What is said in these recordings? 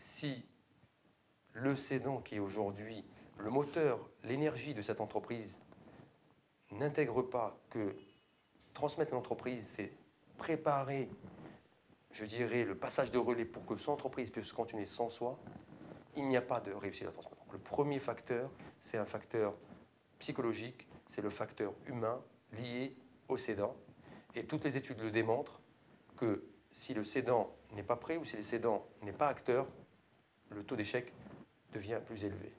si le cédant qui est aujourd'hui le moteur, l'énergie de cette entreprise n'intègre pas que transmettre l'entreprise, c'est préparer, je dirais, le passage de relais pour que son entreprise puisse continuer sans soi, il n'y a pas de réussite à transmettre. Donc, le premier facteur, c'est un facteur psychologique, c'est le facteur humain lié au cédant. Et toutes les études le démontrent que si le cédant n'est pas prêt ou si le cédant n'est pas acteur, le taux d'échec devient plus élevé.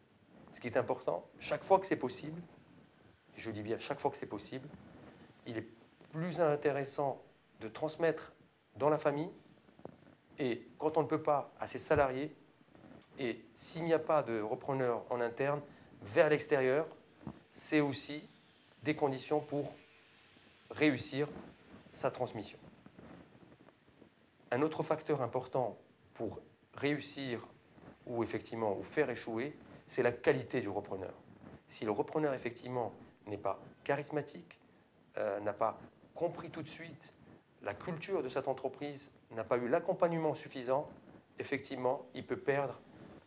Ce qui est important, chaque fois que c'est possible, et je dis bien chaque fois que c'est possible, il est plus intéressant de transmettre dans la famille et quand on ne peut pas, à ses salariés, et s'il n'y a pas de repreneur en interne, vers l'extérieur, c'est aussi des conditions pour réussir sa transmission. Un autre facteur important pour réussir ou effectivement ou faire échouer, c'est la qualité du repreneur. Si le repreneur effectivement n'est pas charismatique, n'a pas compris tout de suite la culture de cette entreprise, n'a pas eu l'accompagnement suffisant, effectivement, il peut perdre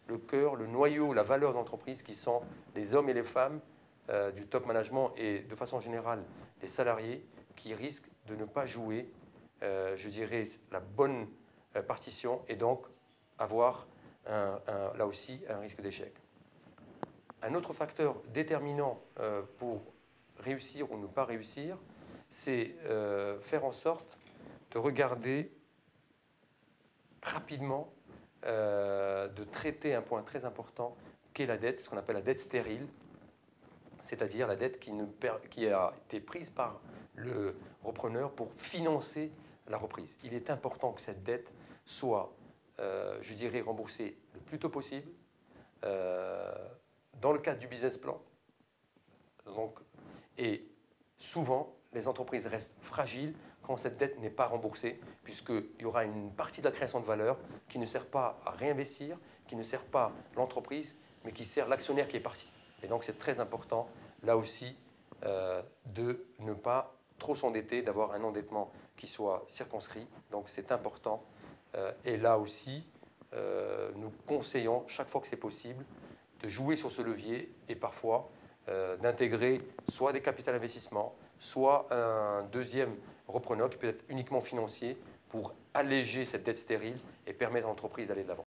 le cœur, le noyau, la valeur d'entreprise qui sont les hommes et les femmes du top management et de façon générale les salariés qui risquent de ne pas jouer, je dirais, la bonne partition et donc avoir là aussi un risque d'échec. Un autre facteur déterminant pour réussir ou ne pas réussir, c'est faire en sorte de regarder rapidement, de traiter un point très important qu'est la dette, ce qu'on appelle la dette stérile, c'est-à-dire la dette qui a été prise par le repreneur pour financer la reprise. Il est important que cette dette soit, je dirais, remboursée le plus tôt possible, dans le cadre du business plan. Donc, et souvent, les entreprises restent fragiles quand cette dette n'est pas remboursée, puisqu'il y aura une partie de la création de valeur qui ne sert pas à réinvestir, qui ne sert pas l'entreprise, mais qui sert l'actionnaire qui est parti. Et donc, c'est très important, là aussi, de ne pas trop s'endetter, d'avoir un endettement qui soit circonscrit. Donc, c'est important. Et là aussi, nous conseillons, chaque fois que c'est possible, de jouer sur ce levier et parfois d'intégrer soit des capitaux d'investissement, soit un deuxième repreneur qui peut être uniquement financier pour alléger cette dette stérile et permettre à l'entreprise d'aller de l'avant.